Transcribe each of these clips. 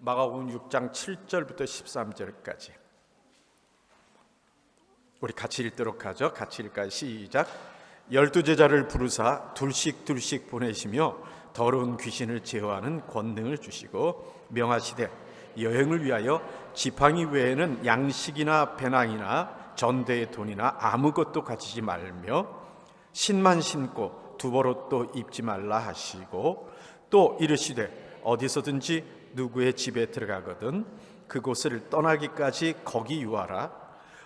마가복음 6장 7절부터 13절까지 우리 같이 읽도록 하죠. 같이 읽까요? 시작. 12제자를 부르사 둘씩 보내시며 더러운 귀신을 제어하는 권능을 주시고 명하시되 여행을 위하여 지팡이 외에는 양식이나 배낭이나 전대의 돈이나 아무것도 가지지 말며 신만 신고 두벌옷도 입지 말라 하시고 또 이르시되 어디서든지 누구의 집에 들어가거든 그곳을 떠나기까지 거기 유하라.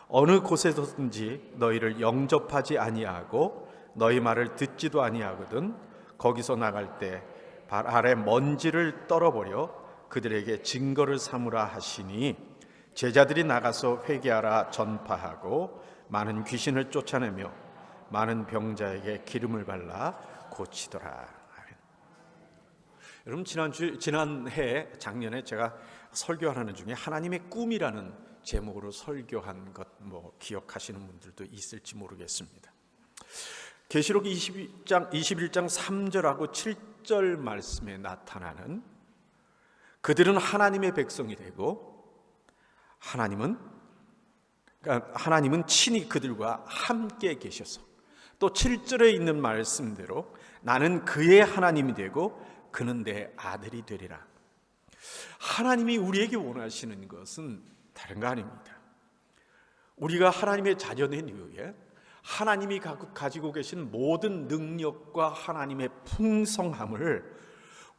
어느 곳에서든지 너희를 영접하지 아니하고 너희 말을 듣지도 아니하거든 거기서 나갈 때 발 아래 먼지를 떨어버려 그들에게 증거를 삼으라 하시니 제자들이 나가서 회개하라 전파하고 많은 귀신을 쫓아내며 많은 병자에게 기름을 발라 고치더라. 여러분, 지난해 작년에 제가 설교하는 중에 하나님의 꿈이라는 제목으로 설교한 것 기억하시는 분들도 있을지 모르겠습니다. 계시록 21장 3절하고 7절 말씀에 나타나는 그들은 하나님의 백성이 되고 하나님은 친히 그들과 함께 계셔서 또 7절에 있는 말씀대로 나는 그의 하나님이 되고 그는 내 아들이 되리라. 하나님이 우리에게 원하시는 것은 다른 거 아닙니다. 우리가 하나님의 자녀된 이후에 하나님이 가지고 계신 모든 능력과 하나님의 풍성함을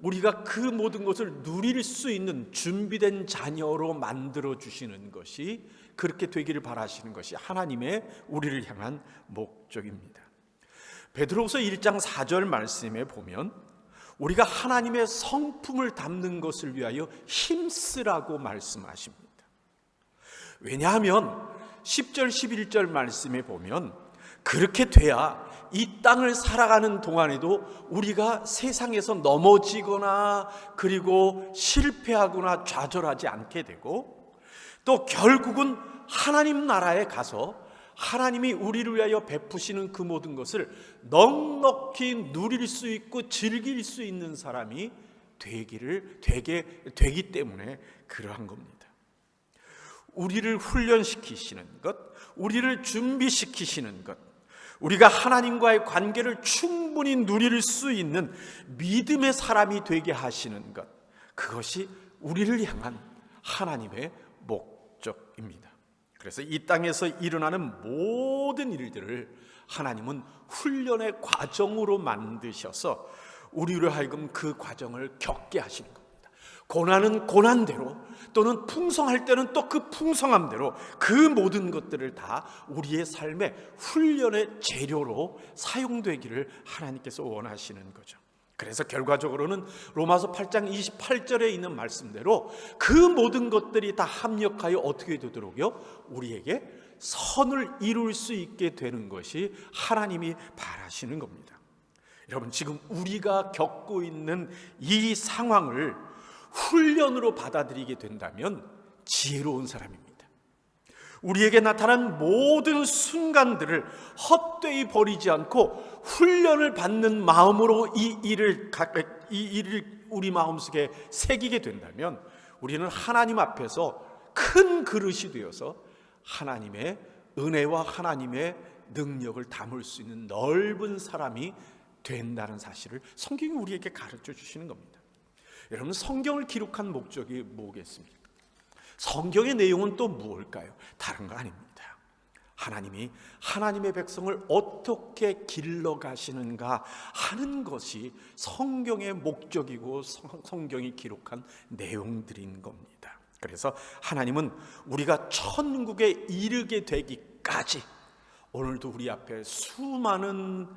우리가 그 모든 것을 누릴 수 있는 준비된 자녀로 만들어 주시는 것이, 그렇게 되기를 바라시는 것이 하나님의 우리를 향한 목적입니다. 베드로후서 1장 4절 말씀에 보면 우리가 하나님의 성품을 담는 것을 위하여 힘쓰라고 말씀하십니다. 왜냐하면 10절 11절 말씀에 보면 그렇게 돼야 이 땅을 살아가는 동안에도 우리가 세상에서 넘어지거나 그리고 실패하거나 좌절하지 않게 되고, 또 결국은 하나님 나라에 가서 하나님이 우리를 위하여 베푸시는 그 모든 것을 넉넉히 누릴 수 있고 즐길 수 있는 사람이 되기 때문에 그러한 겁니다. 우리를 훈련시키시는 것, 우리를 준비시키시는 것, 우리가 하나님과의 관계를 충분히 누릴 수 있는 믿음의 사람이 되게 하시는 것, 그것이 우리를 향한 하나님의 목적입니다. 그래서 이 땅에서 일어나는 모든 일들을 하나님은 훈련의 과정으로 만드셔서 우리로 하여금 그 과정을 겪게 하시는 겁니다. 고난은 고난대로, 또는 풍성할 때는 또 그 풍성함대로 그 모든 것들을 다 우리의 삶의 훈련의 재료로 사용되기를 하나님께서 원하시는 거죠. 그래서 결과적으로는 로마서 8장 28절에 있는 말씀대로 그 모든 것들이 다 합력하여 어떻게 되도록요? 우리에게 선을 이룰 수 있게 되는 것이 하나님이 바라시는 겁니다. 여러분, 지금 우리가 겪고 있는 이 상황을 훈련으로 받아들이게 된다면 지혜로운 사람입니다. 우리에게 나타난 모든 순간들을 헛되이 버리지 않고 훈련을 받는 마음으로 이 일을 우리 마음속에 새기게 된다면 우리는 하나님 앞에서 큰 그릇이 되어서 하나님의 은혜와 하나님의 능력을 담을 수 있는 넓은 사람이 된다는 사실을 성경이 우리에게 가르쳐 주시는 겁니다. 여러분, 성경을 기록한 목적이 뭐겠습니까? 성경의 내용은 또 무엇일까요? 다른 거 아닙니다. 하나님이 하나님의 백성을 어떻게 길러가시는가 하는 것이 성경의 목적이고 성경이 기록한 내용들인 겁니다. 그래서 하나님은 우리가 천국에 이르게 되기까지 오늘도 우리 앞에 수많은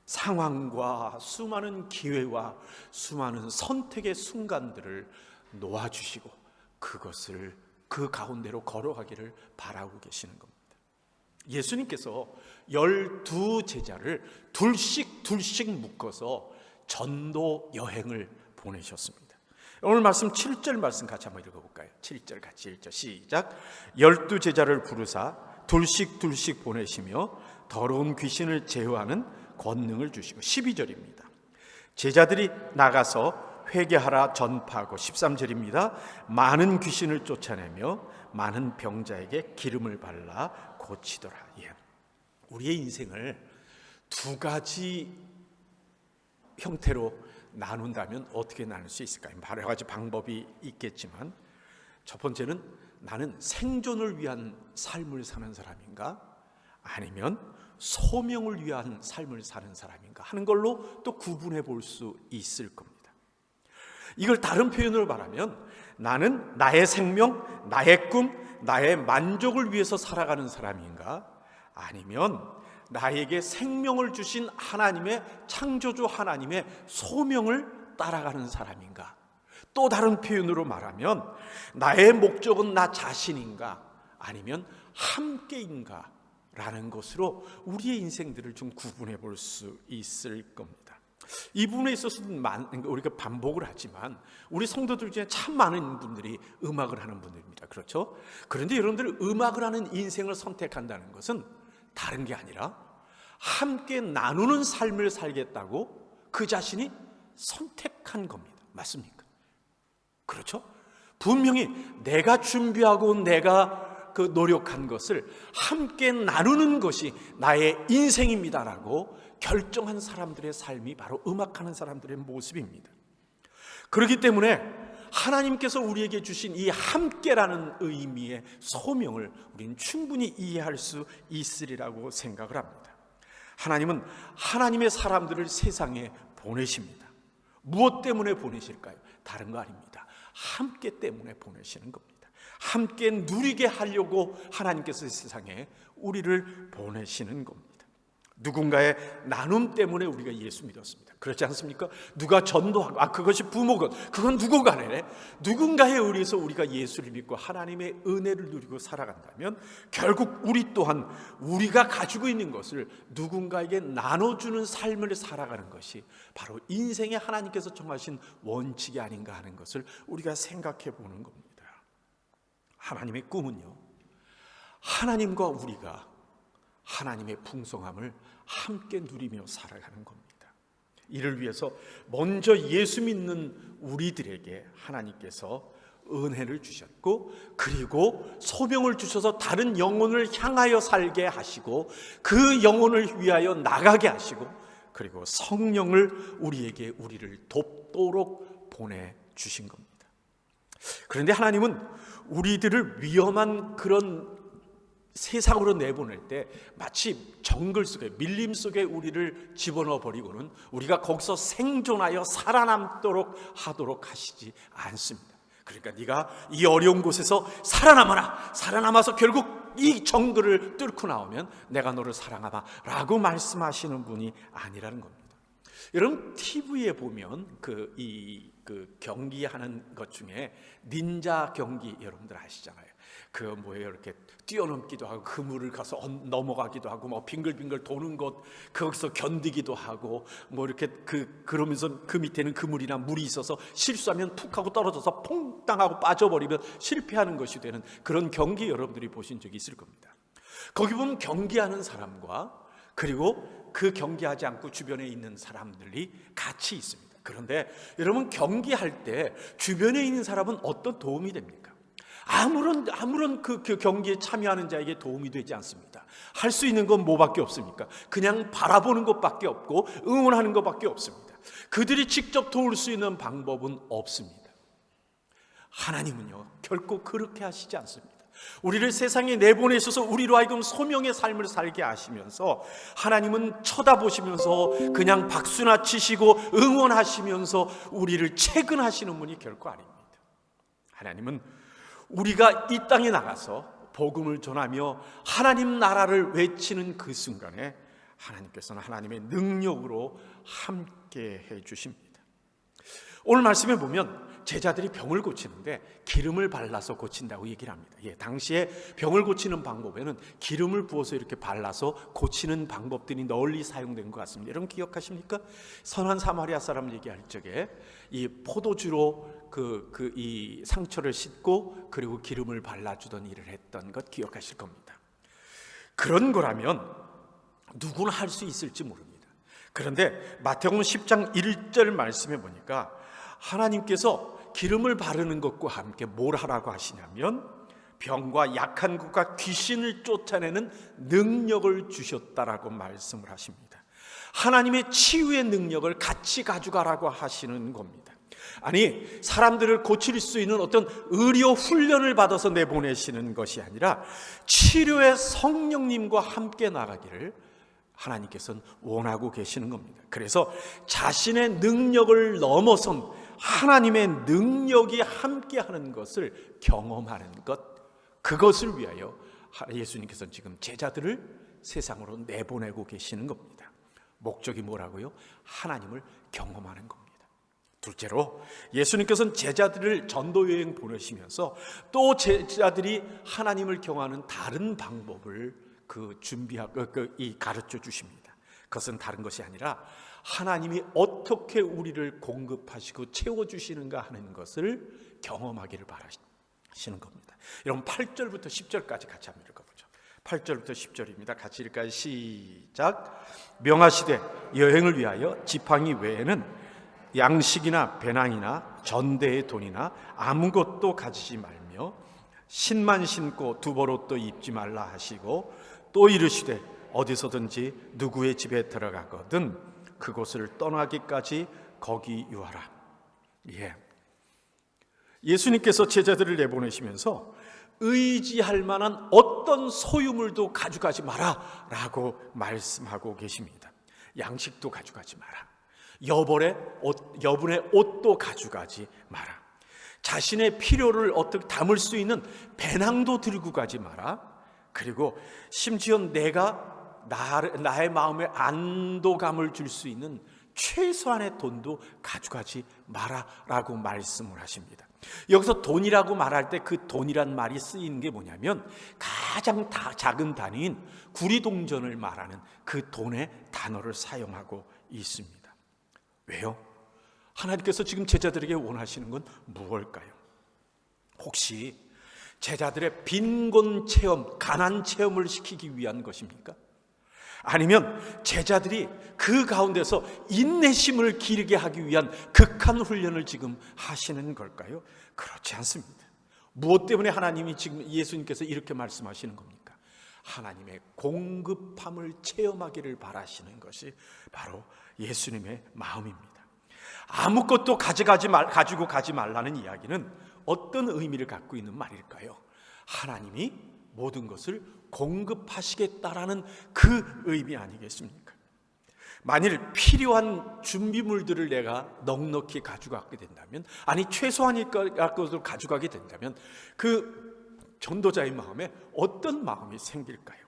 상황과 수많은 기회와 수많은 선택의 순간들을 놓아주시고 그것을 그 가운데로 걸어가기를 바라고 계시는 겁니다. 예수님께서 12제자를 둘씩 묶어서 전도 여행을 보내셨습니다. 오늘 말씀 7절 말씀 같이 한번 읽어볼까요? 7절 같이 읽죠. 시작. 12제자를 부르사 둘씩 보내시며 더러운 귀신을 제어하는 권능을 주시고, 12절입니다. 제자들이 나가서 회개하라 전파하고 13절입니다. 많은 귀신을 쫓아내며 많은 병자에게 기름을 발라 고치더라. 예. 우리의 인생을 두 가지 형태로 나눈다면 어떻게 나눌 수 있을까요? 여러 가지 방법이 있겠지만, 첫 번째는 나는 생존을 위한 삶을 사는 사람인가, 아니면 소명을 위한 삶을 사는 사람인가 하는 걸로 또 구분해 볼 수 있을 겁니다. 이걸 다른 표현으로 말하면, 나는 나의 생명, 나의 꿈, 나의 만족을 위해서 살아가는 사람인가, 아니면 나에게 생명을 주신 하나님의, 창조주 하나님의 소명을 따라가는 사람인가. 또 다른 표현으로 말하면, 나의 목적은 나 자신인가, 아니면 함께인가 라는 것으로 우리의 인생들을 좀 구분해 볼 수 있을 겁니다. 이 부분에 있어서는 우리가 반복을 하지만 우리 성도들 중에 참 많은 분들이 음악을 하는 분들입니다. 그렇죠? 그런데 여러분들, 음악을 하는 인생을 선택한다는 것은 다른 게 아니라 함께 나누는 삶을 살겠다고 그 자신이 선택한 겁니다. 맞습니까? 그렇죠? 분명히 내가 준비하고 내가 노력한 것을 함께 나누는 것이 나의 인생입니다라고 결정한 사람들의 삶이 바로 음악하는 사람들의 모습입니다. 그렇기 때문에 하나님께서 우리에게 주신 이 함께라는 의미의 소명을 우리는 충분히 이해할 수 있으리라고 생각을 합니다. 하나님은 하나님의 사람들을 세상에 보내십니다. 무엇 때문에 보내실까요? 다른 거 아닙니다. 함께 때문에 보내시는 겁니다. 함께 누리게 하려고 하나님께서 세상에 우리를 보내시는 겁니다. 누군가의 나눔 때문에 우리가 예수 믿었습니다. 그렇지 않습니까? 누가 전도하고, 그것이 부모건 그건 누구 간에 누군가에 의해서 우리가 예수를 믿고 하나님의 은혜를 누리고 살아간다면 결국 우리 또한 우리가 가지고 있는 것을 누군가에게 나눠주는 삶을 살아가는 것이 바로 인생에 하나님께서 정하신 원칙이 아닌가 하는 것을 우리가 생각해 보는 겁니다. 하나님의 꿈은요, 하나님과 우리가 하나님의 풍성함을 함께 누리며 살아가는 겁니다. 이를 위해서 먼저 예수 믿는 우리들에게 하나님께서 은혜를 주셨고, 그리고 소명을 주셔서 다른 영혼을 향하여 살게 하시고, 그 영혼을 위하여 나가게 하시고, 그리고 성령을 우리를 돕도록 보내주신 겁니다. 그런데 하나님은 우리들을 위험한 그런 세상으로 내보낼 때 마치 정글 속에, 밀림 속에 우리를 집어넣어 버리고는 우리가 거기서 생존하여 살아남도록 하도록 하시지 않습니다. 그러니까 네가 이 어려운 곳에서 살아남아라, 살아남아서 결국 이 정글을 뚫고 나오면 내가 너를 사랑하마 라고 말씀하시는 분이 아니라는 겁니다. 여러분, TV에 보면 그 경기하는 것 중에 닌자 경기 여러분들 아시잖아요. 이렇게 뛰어넘기도 하고 그물을 가서 넘어가기도 하고 뭐 빙글빙글 도는 것 거기서 견디기도 하고 뭐 이렇게 그러면서 그 밑에는 그물이나 물이 있어서 실수하면 툭 하고 떨어져서 퐁당 하고 빠져버리면 실패하는 것이 되는 그런 경기 여러분들이 보신 적이 있을 겁니다. 거기 보면 경기하는 사람과 그리고 그 경기하지 않고 주변에 있는 사람들이 같이 있습니다. 그런데 여러분, 경기할 때 주변에 있는 사람은 어떤 도움이 됩니까? 아무런 그 경기에 참여하는 자에게 도움이 되지 않습니다. 할 수 있는 건 뭐밖에 없습니까? 그냥 바라보는 것밖에 없고 응원하는 것밖에 없습니다. 그들이 직접 도울 수 있는 방법은 없습니다. 하나님은요, 결코 그렇게 하시지 않습니다. 우리를 세상에 내보내셔서 우리로 하여금 소명의 삶을 살게 하시면서 하나님은 쳐다보시면서 그냥 박수나 치시고 응원하시면서 우리를 채근하시는 분이 결코 아닙니다. 하나님은 우리가 이 땅에 나가서 복음을 전하며 하나님 나라를 외치는 그 순간에 하나님께서는 하나님의 능력으로 함께 해주십니다. 오늘 말씀에 보면 제자들이 병을 고치는데 기름을 발라서 고친다고 얘기를 합니다. 당시에 병을 고치는 방법에는 기름을 부어서 이렇게 발라서 고치는 방법들이 널리 사용된 것 같습니다. 여러분 기억하십니까? 선한 사마리아 사람 얘기할 적에 이 포도주로 이 상처를 씻고 그리고 기름을 발라주던 일을 했던 것 기억하실 겁니다. 그런 거라면 누구나 할 수 있을지 모릅니다. 그런데 마태복음 10장 1절 말씀해 보니까 하나님께서 기름을 바르는 것과 함께 뭘 하라고 하시냐면 병과 약한 것과 귀신을 쫓아내는 능력을 주셨다라고 말씀을 하십니다. 하나님의 치유의 능력을 같이 가져가라고 하시는 겁니다. 아니, 사람들을 고칠 수 있는 어떤 의료 훈련을 받아서 내보내시는 것이 아니라 치료의 성령님과 함께 나가기를 하나님께서는 원하고 계시는 겁니다. 그래서 자신의 능력을 넘어선 하나님의 능력이 함께하는 것을 경험하는 것, 그것을 위하여 예수님께서는 지금 제자들을 세상으로 내보내고 계시는 겁니다. 목적이 뭐라고요? 하나님을 경험하는 겁니다. 둘째로 예수님께서는 제자들을 전도 여행 보내시면서 또 제자들이 하나님을 경험하는 다른 방법을 가르쳐 주십니다. 그것은 다른 것이 아니라 하나님이 어떻게 우리를 공급하시고 채워주시는가 하는 것을 경험하기를 바라시는 겁니다. 여러분 8절부터 10절까지 같이 한번 읽어보죠. 8절부터 10절입니다. 같이 읽을까요? 시작. 명하시되 여행을 위하여 지팡이 외에는 양식이나 배낭이나 전대의 돈이나 아무것도 가지지 말며 신만 신고 두벌옷도 입지 말라 하시고 또 이르시되 어디서든지 누구의 집에 들어가거든 그곳을 떠나기까지 거기 유하라. 예수님께서 제자들을 내보내시면서 의지할 만한 어떤 소유물도 가져가지 마라 라고 말씀하고 계십니다. 양식도 가져가지 마라. 여분의 옷도 가져가지 마라. 자신의 필요를 어떻게 담을 수 있는 배낭도 들고 가지 마라. 그리고 심지어 내가 나의 마음에 안도감을 줄 수 있는 최소한의 돈도 가져가지 마라라고 말씀을 하십니다. 여기서 돈이라고 말할 때 그 돈이란 말이 쓰이는 게 뭐냐면 가장 작은 단위인 구리동전을 말하는 그 돈의 단어를 사용하고 있습니다. 왜요? 하나님께서 지금 제자들에게 원하시는 건 무엇일까요? 혹시 제자들의 빈곤 체험, 가난 체험을 시키기 위한 것입니까? 아니면 제자들이 그 가운데서 인내심을 기르게 하기 위한 극한 훈련을 지금 하시는 걸까요? 그렇지 않습니다. 무엇 때문에 하나님이 지금 예수님께서 이렇게 말씀하시는 겁니까? 하나님의 공급함을 체험하기를 바라시는 것이 바로 예수님의 마음입니다. 아무것도 가지고 가지 말라는 이야기는 어떤 의미를 갖고 있는 말일까요? 하나님이 모든 것을 공급하시겠다라는 그 의미 아니겠습니까? 만일 필요한 준비물들을 내가 넉넉히 가져가게 된다면, 아니 최소한의 것을 가져가게 된다면 그 전도자의 마음에 어떤 마음이 생길까요?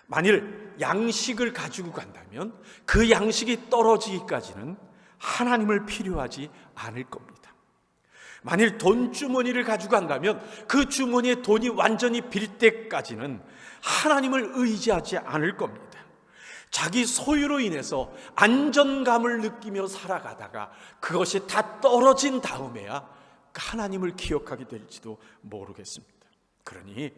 만일 양식을 가지고 간다면 그 양식이 떨어지기까지는 하나님을 필요하지 않을 겁니다. 만일 돈주머니를 가지고 간다면 그 주머니에 돈이 완전히 빌 때까지는 하나님을 의지하지 않을 겁니다. 자기 소유로 인해서 안정감을 느끼며 살아가다가 그것이 다 떨어진 다음에야 하나님을 기억하게 될지도 모르겠습니다. 그러니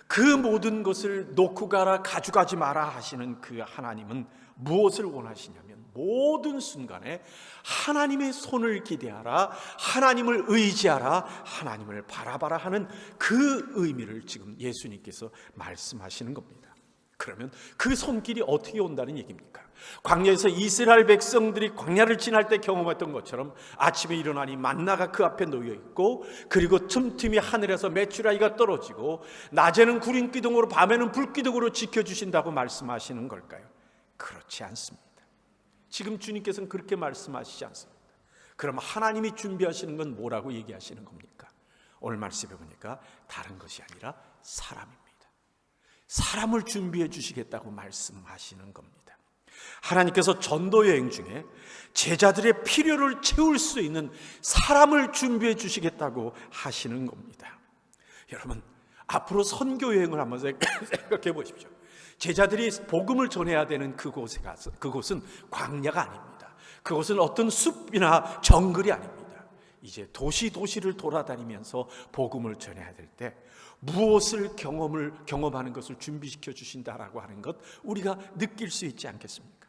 그 모든 것을 놓고 가라, 가져가지 마라 하시는 그 하나님은 무엇을 원하시냐면 모든 순간에 하나님의 손을 기대하라, 하나님을 의지하라, 하나님을 바라봐라 하는 그 의미를 지금 예수님께서 말씀하시는 겁니다. 그러면 그 손길이 어떻게 온다는 얘기입니까? 광야에서 이스라엘 백성들이 광야를 지날 때 경험했던 것처럼 아침에 일어나니 만나가 그 앞에 놓여 있고, 그리고 틈틈이 하늘에서 메추라기가 떨어지고, 낮에는 구름 기둥으로 밤에는 불 기둥으로 지켜주신다고 말씀하시는 걸까요? 그렇지 않습니다. 지금 주님께서는 그렇게 말씀하시지 않습니다. 그럼 하나님이 준비하시는 건 뭐라고 얘기하시는 겁니까? 오늘 말씀해 보니까 다른 것이 아니라 사람입니다. 사람을 준비해 주시겠다고 말씀하시는 겁니다. 하나님께서 전도 여행 중에 제자들의 필요를 채울 수 있는 사람을 준비해 주시겠다고 하시는 겁니다. 여러분, 앞으로 선교 여행을 한번 생각해 보십시오. 제자들이 복음을 전해야 되는 그곳에 가서, 그곳은 광야가 아닙니다. 그곳은 어떤 숲이나 정글이 아닙니다. 이제 도시를 돌아다니면서 복음을 전해야 될 때 무엇을 경험하는 것을 준비시켜 주신다라고 하는 것 우리가 느낄 수 있지 않겠습니까?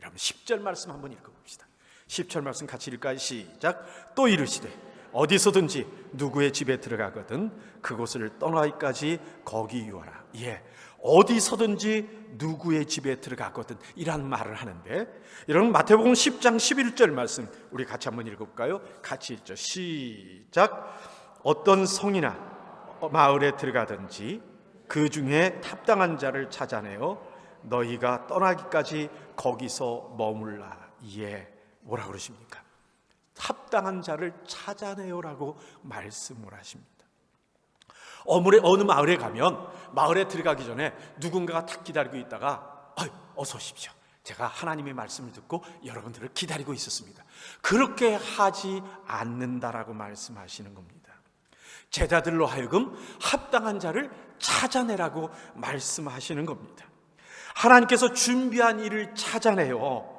여러분 10절 말씀 한번 읽어봅시다. 10절 말씀 같이 읽을까요? 시작. 또 이르시되 어디서든지 누구의 집에 들어가거든 그곳을 떠나기까지 거기 유하라. 어디서든지 누구의 집에 들어가거든 이란 말을 하는데, 여러분 마태복음 10장 11절 말씀 우리 같이 한번 읽어볼까요? 같이 읽죠. 시작. 어떤 성이나 마을에 들어가든지 그 중에 합당한 자를 찾아내어 너희가 떠나기까지 거기서 머물라. 뭐라 그러십니까? 합당한 자를 찾아내요라고 말씀을 하십니다. 어느 마을에 가면 마을에 들어가기 전에 누군가가 탁 기다리고 있다가 어서 오십시오. 제가 하나님의 말씀을 듣고 여러분들을 기다리고 있었습니다. 그렇게 하지 않는다라고 말씀하시는 겁니다. 제자들로 하여금 합당한 자를 찾아내라고 말씀하시는 겁니다. 하나님께서 준비한 일을 찾아내요.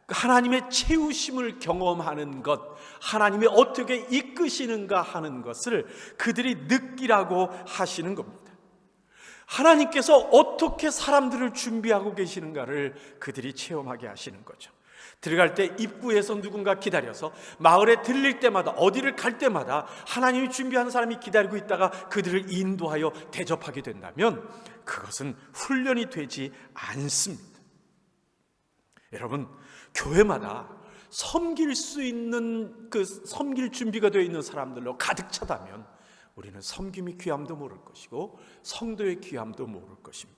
하나님의 채우심을 경험하는 것, 하나님이 어떻게 이끄시는가 하는 것을 그들이 느끼라고 하시는 겁니다. 하나님께서 어떻게 사람들을 준비하고 계시는가를 그들이 체험하게 하시는 거죠. 들어갈 때 입구에서 누군가 기다려서 마을에 들릴 때마다, 어디를 갈 때마다 하나님이 준비한 사람이 기다리고 있다가 그들을 인도하여 대접하게 된다면 그것은 훈련이 되지 않습니다. 여러분, 교회마다 섬길 수 있는 섬길 준비가 되어 있는 사람들로 가득 차다면 우리는 섬김의 귀함도 모를 것이고 성도의 귀함도 모를 것입니다.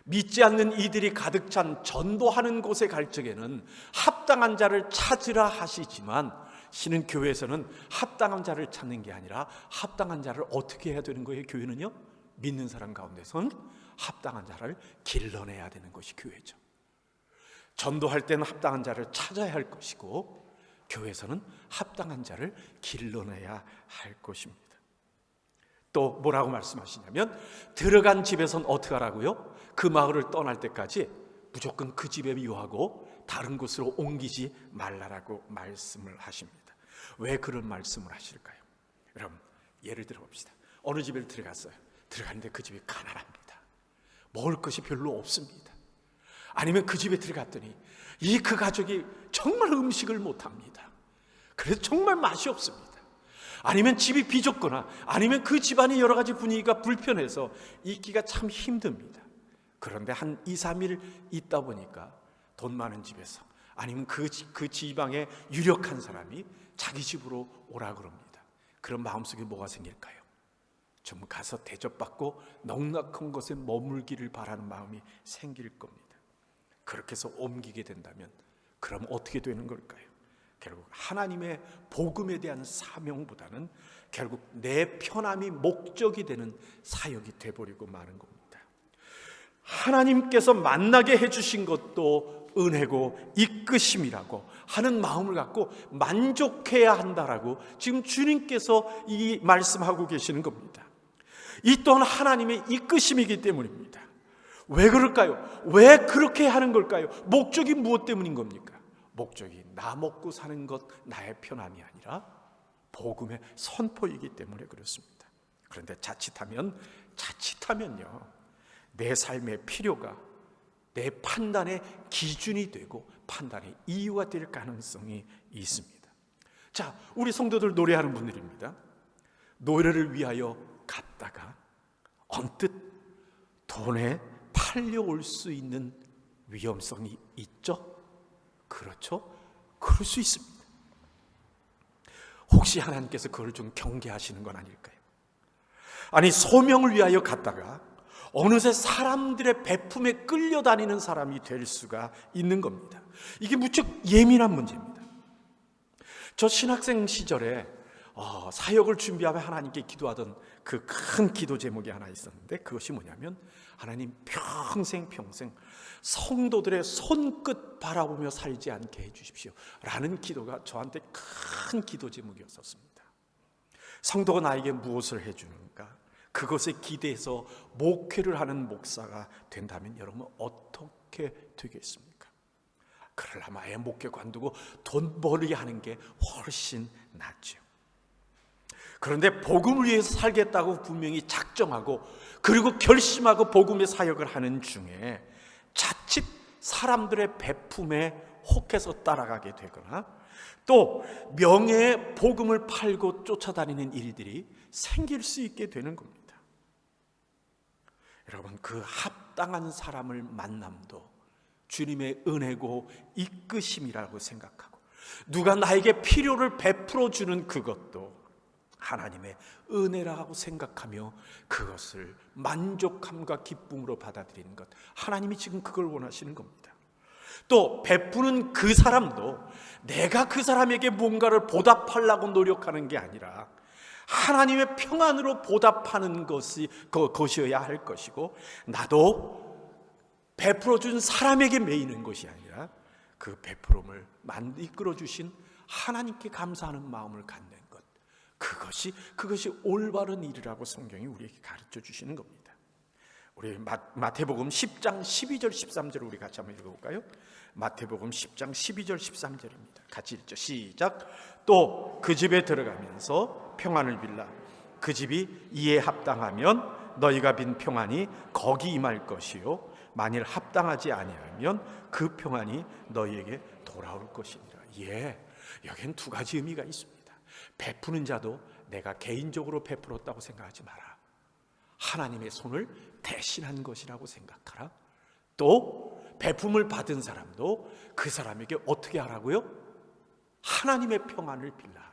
믿지 않는 이들이 가득 찬 전도하는 곳에 갈 적에는 합당한 자를 찾으라 하시지만, 신은 교회에서는 합당한 자를 찾는 게 아니라 합당한 자를 어떻게 해야 되는 거예요? 교회는요, 믿는 사람 가운데선 합당한 자를 길러내야 되는 것이 교회죠. 전도할 때는 합당한 자를 찾아야 할 것이고 교회에서는 합당한 자를 길러내야 할 것입니다. 또 뭐라고 말씀하시냐면 들어간 집에선 어떻게 하라고요? 그 마을을 떠날 때까지 무조건 그 집에 유하고 다른 곳으로 옮기지 말라라고 말씀을 하십니다. 왜 그런 말씀을 하실까요? 여러분, 예를 들어 봅시다. 어느 집에 들어갔어요. 들어갔는데 그 집이 가난합니다. 먹을 것이 별로 없습니다. 아니면 그 집에 들어갔더니 그 가족이 정말 음식을 못합니다. 그래서 정말 맛이 없습니다. 아니면 집이 비좁거나 아니면 그 집안이 여러 가지 분위기가 불편해서 있기가 참 힘듭니다. 그런데 한 2, 3일 있다 보니까 돈 많은 집에서 아니면 그 지방의 유력한 사람이 자기 집으로 오라 그럽니다. 그런 마음속에 뭐가 생길까요? 좀 가서 대접받고 넉넉한 곳에 머물기를 바라는 마음이 생길 겁니다. 그렇게 해서 옮기게 된다면 그럼 어떻게 되는 걸까요? 결국 하나님의 복음에 대한 사명보다는 결국 내 편함이 목적이 되는 사역이 돼버리고 마는 겁니다. 하나님께서 만나게 해주신 것도 은혜고 이끄심이라고 하는 마음을 갖고 만족해야 한다라고 지금 주님께서 이 말씀하고 계시는 겁니다. 이 또한 하나님의 이끄심이기 때문입니다. 왜 그럴까요? 왜 그렇게 하는 걸까요? 목적이 무엇 때문인 겁니까? 목적이 나 먹고 사는 것, 나의 편함이 아니라 복음의 선포이기 때문에 그렇습니다. 그런데 자칫하면요, 내 삶의 필요가 내 판단의 기준이 되고 판단의 이유가 될 가능성이 있습니다. 자, 우리 성도들 노래하는 분들입니다. 노래를 위하여 갔다가 언뜻 돈에 팔려올 수 있는 위험성이 있죠? 그렇죠? 그럴 수 있습니다. 혹시 하나님께서 그걸 좀 경계하시는 건 아닐까요? 아니, 소명을 위하여 갔다가 어느새 사람들의 베품에 끌려다니는 사람이 될 수가 있는 겁니다. 이게 무척 예민한 문제입니다. 저 신학생 시절에 사역을 준비하며 하나님께 기도하던 그 큰 기도 제목이 하나 있었는데, 그것이 뭐냐면 하나님 평생 성도들의 손끝 바라보며 살지 않게 해주십시오 라는 기도가 저한테 큰 기도 제목이었었습니다. 성도가 나에게 무엇을 해주는가, 그것에 기대해서 목회를 하는 목사가 된다면 여러분 어떻게 되겠습니까? 그러려면 아예 목회 관두고 돈 벌게 하는 게 훨씬 낫죠. 그런데 복음을 위해서 살겠다고 분명히 작정하고 그리고 결심하고 복음의 사역을 하는 중에 자칫 사람들의 베품에 혹해서 따라가게 되거나 또 명예의 복음을 팔고 쫓아다니는 일들이 생길 수 있게 되는 겁니다. 여러분, 그 합당한 사람을 만남도 주님의 은혜고 이끄심이라고 생각하고, 누가 나에게 필요를 베풀어 주는 그것도 하나님의 은혜라고 생각하며 그것을 만족함과 기쁨으로 받아들이는 것, 하나님이 지금 그걸 원하시는 겁니다. 또 베푸는 그 사람도 내가 그 사람에게 뭔가를 보답하려고 노력하는 게 아니라 하나님의 평안으로 보답하는 것이어야 할 것이고, 나도 베풀어 준 사람에게 매이는 것이 아니라 그 베풀음을 이끌어 주신 하나님께 감사하는 마음을 갖는 것, 그것이 올바른 일이라고 성경이 우리에게 가르쳐 주시는 겁니다. 우리 마태복음 10장 12절 13절을 우리 같이 한번 읽어볼까요? 마태복음 10장 12절 13절입니다. 같이 읽죠. 시작. 또 그 집에 들어가면서 평안을 빌라. 그 집이 이에 합당하면 너희가 빈 평안이 거기 임할 것이요, 만일 합당하지 아니하면 그 평안이 너희에게 돌아올 것이니라. 여기엔 두 가지 의미가 있습니다. 베푸는 자도 내가 개인적으로 베풀었다고 생각하지 마라. 하나님의 손을 대신한 것이라고 생각하라. 또 베품을 받은 사람도 그 사람에게 어떻게 하라고요? 하나님의 평안을 빌라.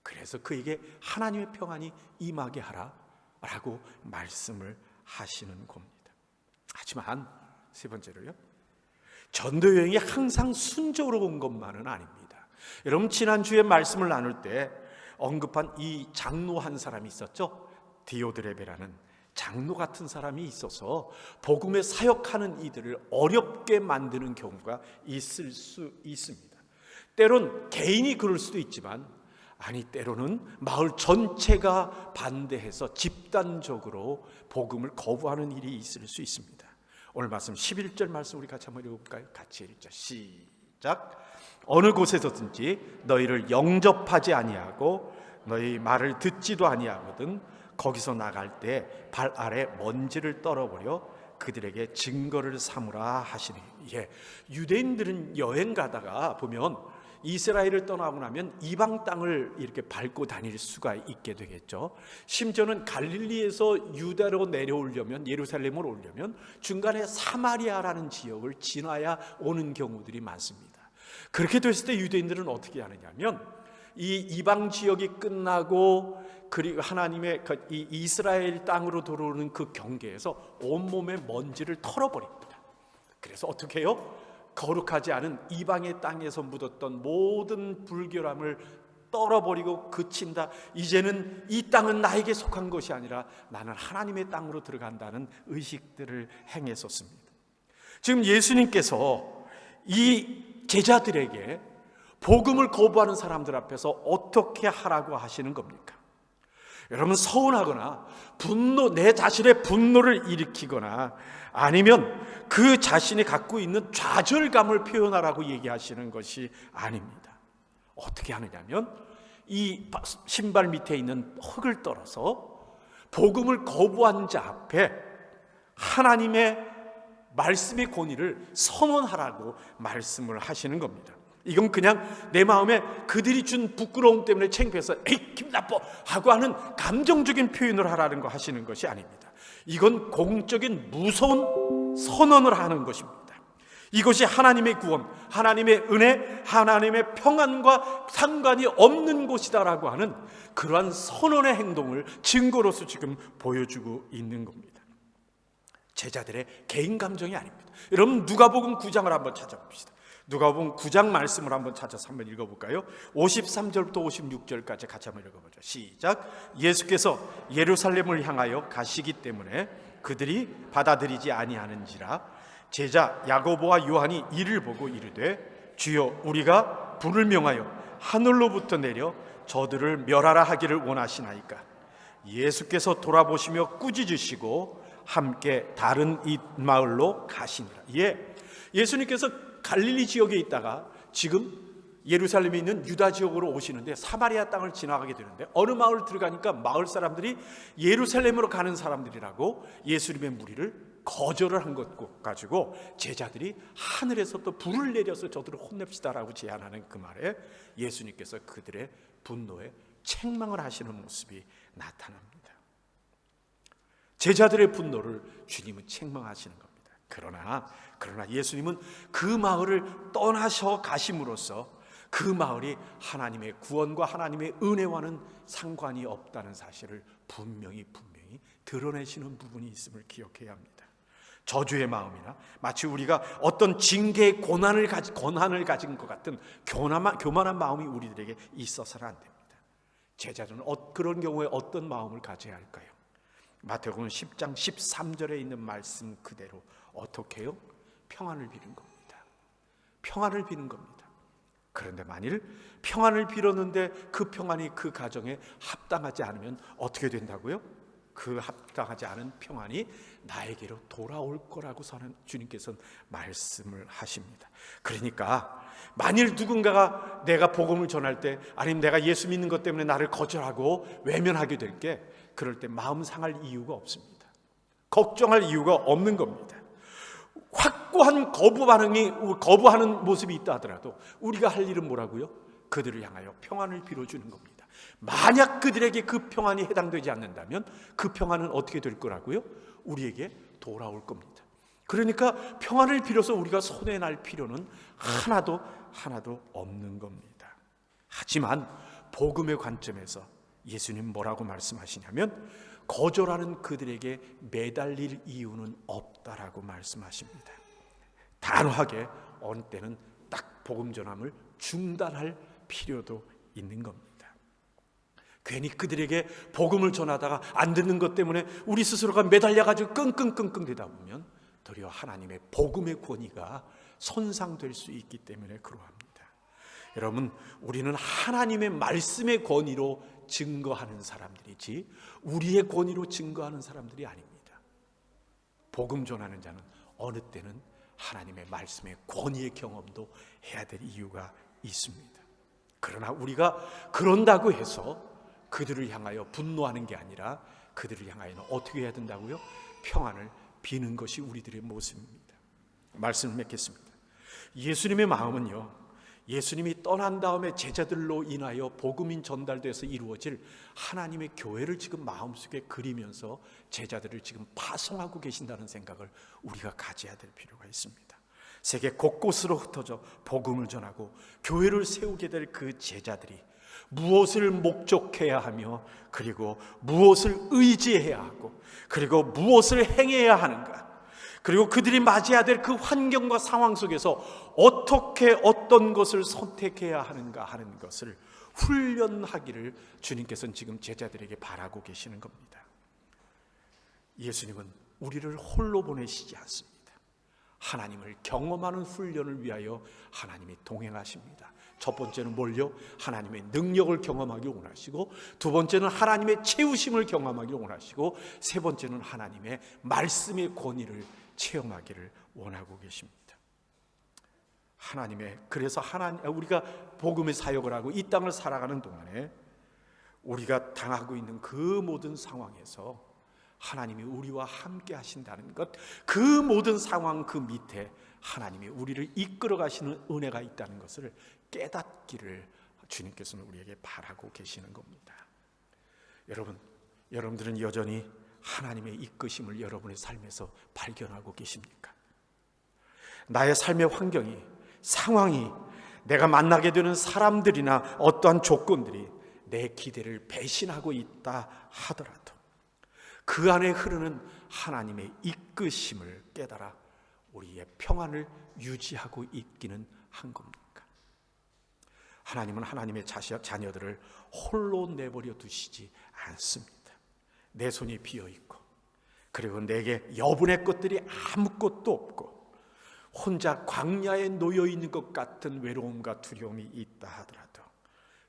그래서 그에게 하나님의 평안이 임하게 하라라고 말씀을 하시는 겁니다. 하지만 세 번째로요, 전도 여행이 항상 순조로운 것만은 아닙니다. 여러분, 지난주에 말씀을 나눌 때 언급한 이 장로 한 사람이 있었죠. 디오드레베라는 장로 같은 사람이 있어서 복음에 사역하는 이들을 어렵게 만드는 경우가 있을 수 있습니다. 때론 개인이 그럴 수도 있지만, 때로는 마을 전체가 반대해서 집단적으로 복음을 거부하는 일이 있을 수 있습니다. 오늘 말씀 11절 말씀 우리 같이 한번 읽어볼까요? 같이 읽죠. 시작. 어느 곳에서든지 너희를 영접하지 아니하고 너희 말을 듣지도 아니하거든 거기서 나갈 때 발 아래 먼지를 떨어버려 그들에게 증거를 삼으라 하시니. 유대인들은 여행 가다가 보면 이스라엘을 떠나고 나면 이방 땅을 이렇게 밟고 다닐 수가 있게 되겠죠. 심지어는 갈릴리에서 유다로 내려오려면, 예루살렘으로 오려면 중간에 사마리아라는 지역을 지나야 오는 경우들이 많습니다. 그렇게 됐을 때 유대인들은 어떻게 하느냐면, 이 이방 지역이 끝나고 그리고 하나님의 이 이스라엘 땅으로 들어오는 그 경계에서 온몸에 먼지를 털어버립니다. 그래서 어떻게 해요? 거룩하지 않은 이방의 땅에서 묻었던 모든 불결함을 떨어버리고 그친다. 이제는 이 땅은 나에게 속한 것이 아니라 나는 하나님의 땅으로 들어간다는 의식들을 행했었습니다. 지금 예수님께서 이 제자들에게 복음을 거부하는 사람들 앞에서 어떻게 하라고 하시는 겁니까? 여러분, 서운하거나 내 자신의 분노를 일으키거나 아니면 그 자신이 갖고 있는 좌절감을 표현하라고 얘기하시는 것이 아닙니다. 어떻게 하느냐면, 이 신발 밑에 있는 흙을 떨어서 복음을 거부한 자 앞에 하나님의 말씀의 권위를 선언하라고 말씀을 하시는 겁니다. 이건 그냥 내 마음에 그들이 준 부끄러움 때문에 창피해서 에이 기분 나빠 하고 하는 감정적인 표현을 하라는 거 하시는 것이 아닙니다. 이건 공적인 무서운 선언을 하는 것입니다. 이것이 하나님의 구원, 하나님의 은혜, 하나님의 평안과 상관이 없는 것이다라고 하는 그러한 선언의 행동을 증거로서 지금 보여주고 있는 겁니다. 제자들의 개인 감정이 아닙니다. 여러분, 누가복음 9장을 한번 찾아봅시다. 누가복음 9장 말씀을 한번 찾아서 한번 읽어볼까요? 53절부터 56절까지 같이 한번 읽어보죠. 시작. 예수께서 예루살렘을 향하여 가시기 때문에 그들이 받아들이지 아니하는지라 제자 야고보와 요한이 이를 보고 이르되 주여 우리가 불을 명하여 하늘로부터 내려 저들을 멸하라 하기를 원하시나이까. 예수께서 돌아보시며 꾸짖으시고 함께 다른 이 마을로 가시니라. 예수님께서 갈릴리 지역에 있다가 지금 예루살렘에 있는 유다 지역으로 오시는데 사마리아 땅을 지나가게 되는데 어느 마을 들어가니까 마을 사람들이 예루살렘으로 가는 사람들이라고 예수님의 무리를 거절을 한 것 가지고 제자들이 하늘에서 또 불을 내려서 저들을 혼냅시다라고 제안하는 그 말에 예수님께서 그들의 분노에 책망을 하시는 모습이 나타납니다. 제자들의 분노를 주님은 책망하시는 겁니다. 그러나 예수님은 그 마을을 떠나셔 가심으로써 그 마을이 하나님의 구원과 하나님의 은혜와는 상관이 없다는 사실을 분명히 드러내시는 부분이 있음을 기억해야 합니다. 저주의 마음이나 마치 우리가 어떤 징계의 권한을 가진 것 같은 교만한 마음이 우리들에게 있어서는 안 됩니다. 제자들은 그런 경우에 어떤 마음을 가져야 할까요? 마태복음 10장 13절에 있는 말씀 그대로 어떻게 해요? 평안을 비는 겁니다. 평안을 비는 겁니다. 그런데 만일 평안을 빌었는데 그 평안이 그 가정에 합당하지 않으면 어떻게 된다고요? 그 합당하지 않은 평안이 나에게로 돌아올 거라고 주님께서는 말씀을 하십니다. 그러니까 만일 누군가가 내가 복음을 전할 때 아니면 내가 예수 믿는 것 때문에 나를 거절하고 외면하게 될 게 그럴 때 마음 상할 이유가 없습니다. 걱정할 이유가 없는 겁니다. 확고한 거부하는 모습이 있다 하더라도 우리가 할 일은 뭐라고요? 그들을 향하여 평안을 빌어주는 겁니다. 만약 그들에게 그 평안이 해당되지 않는다면 그 평안은 어떻게 될 거라고요? 우리에게 돌아올 겁니다. 그러니까 평안을 빌어서 우리가 손해날 필요는 하나도 없는 겁니다. 하지만 복음의 관점에서 예수님 뭐라고 말씀하시냐면 거절하는 그들에게 매달릴 이유는 없다라고 말씀하십니다. 단호하게 어느 때는 딱 복음 전함을 중단할 필요도 있는 겁니다. 괜히 그들에게 복음을 전하다가 안 듣는 것 때문에 우리 스스로가 매달려가지고 끙끙 되다 보면 도리어 하나님의 복음의 권위가 손상될 수 있기 때문에 그러합니다. 여러분, 우리는 하나님의 말씀의 권위로 증거하는 사람들이지 우리의 권위로 증거하는 사람들이 아닙니다. 복음 전하는 자는 어느 때는 하나님의 말씀의 권위의 경험도 해야 될 이유가 있습니다. 그러나 우리가 그런다고 해서 그들을 향하여 분노하는 게 아니라 그들을 향하여는 어떻게 해야 된다고요? 평안을 비는 것이 우리들의 모습입니다. 말씀을 맺겠습니다. 예수님의 마음은요, 예수님이 떠난 다음에 제자들로 인하여 복음이 전달돼서 이루어질 하나님의 교회를 지금 마음속에 그리면서 제자들을 지금 파송하고 계신다는 생각을 우리가 가져야 될 필요가 있습니다. 세계 곳곳으로 흩어져 복음을 전하고 교회를 세우게 될 그 제자들이 무엇을 목적해야 하며 그리고 무엇을 의지해야 하고 그리고 무엇을 행해야 하는가, 그리고 그들이 맞이해야 될 그 환경과 상황 속에서 어떻게 어떤 것을 선택해야 하는가 하는 것을 훈련하기를 주님께서는 지금 제자들에게 바라고 계시는 겁니다. 예수님은 우리를 홀로 보내시지 않습니다. 하나님을 경험하는 훈련을 위하여 하나님이 동행하십니다. 첫 번째는 뭘요? 하나님의 능력을 경험하길 원하시고, 두 번째는 하나님의 채우심을 경험하길 원하시고, 세 번째는 하나님의 말씀의 권위를 체험하기를 원하고 계십니다. 그래서 우리가 복음의 사역을 하고 이 땅을 살아가는 동안에 우리가 당하고 있는 그 모든 상황에서 하나님이 우리와 함께 하신다는 것, 그 모든 상황 그 밑에 하나님이 우리를 이끌어 가시는 은혜가 있다는 것을 깨닫기를 주님께서는 우리에게 바라고 계시는 겁니다. 여러분들은 여전히 하나님의 이끄심을 여러분의 삶에서 발견하고 계십니까? 나의 삶의 환경이, 상황이, 내가 만나게 되는 사람들이나 어떠한 조건들이 내 기대를 배신하고 있다 하더라도 그 안에 흐르는 하나님의 이끄심을 깨달아 우리의 평안을 유지하고 있기는 한 겁니까? 하나님은 하나님의 자녀들을 홀로 내버려 두시지 않습니다. 내 손이 비어있고 그리고 내게 여분의 것들이 아무것도 없고 혼자 광야에 놓여있는 것 같은 외로움과 두려움이 있다 하더라도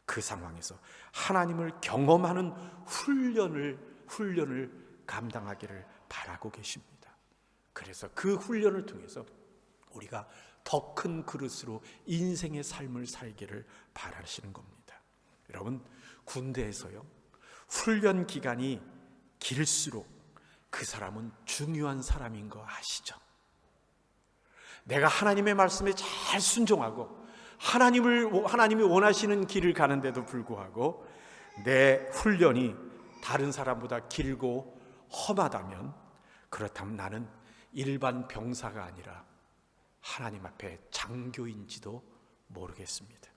그 상황에서 하나님을 경험하는 훈련을 감당하기를 바라고 계십니다. 그래서 그 훈련을 통해서 우리가 더 큰 그릇으로 인생의 삶을 살기를 바라시는 겁니다. 여러분, 군대에서요, 훈련 기간이 길수록 그 사람은 중요한 사람인 거 아시죠? 내가 하나님의 말씀에 잘 순종하고 하나님이 원하시는 길을 가는데도 불구하고 내 훈련이 다른 사람보다 길고 험하다면, 그렇다면 나는 일반 병사가 아니라 하나님 앞에 장교인지도 모르겠습니다.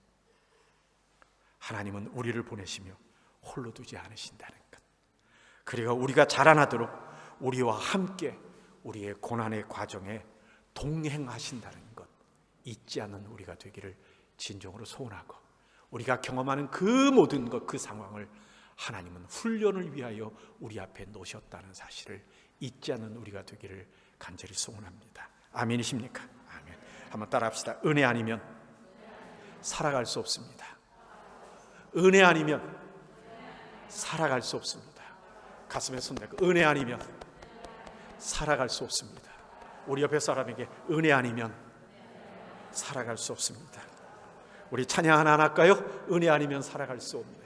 하나님은 우리를 보내시며 홀로 두지 않으신다는 것, 그리고 우리가 자라나도록 우리와 함께 우리의 고난의 과정에 동행하신다는 것 잊지 않는 우리가 되기를 진정으로 소원하고, 우리가 경험하는 그 모든 것, 그 상황을 하나님은 훈련을 위하여 우리 앞에 놓으셨다는 사실을 잊지 않는 우리가 되기를 간절히 소원합니다. 아멘이십니까? 아멘. 한번 따라합시다. 은혜 아니면 살아갈 수 없습니다. 은혜 아니면 살아갈 수 없습니다. 가슴에 손 대고 은혜 아니면 살아갈 수 없습니다. 우리 옆에 사람에게 은혜 아니면 살아갈 수 없습니다. 우리 찬양 하나 할까요? 은혜 아니면 살아갈 수 없네.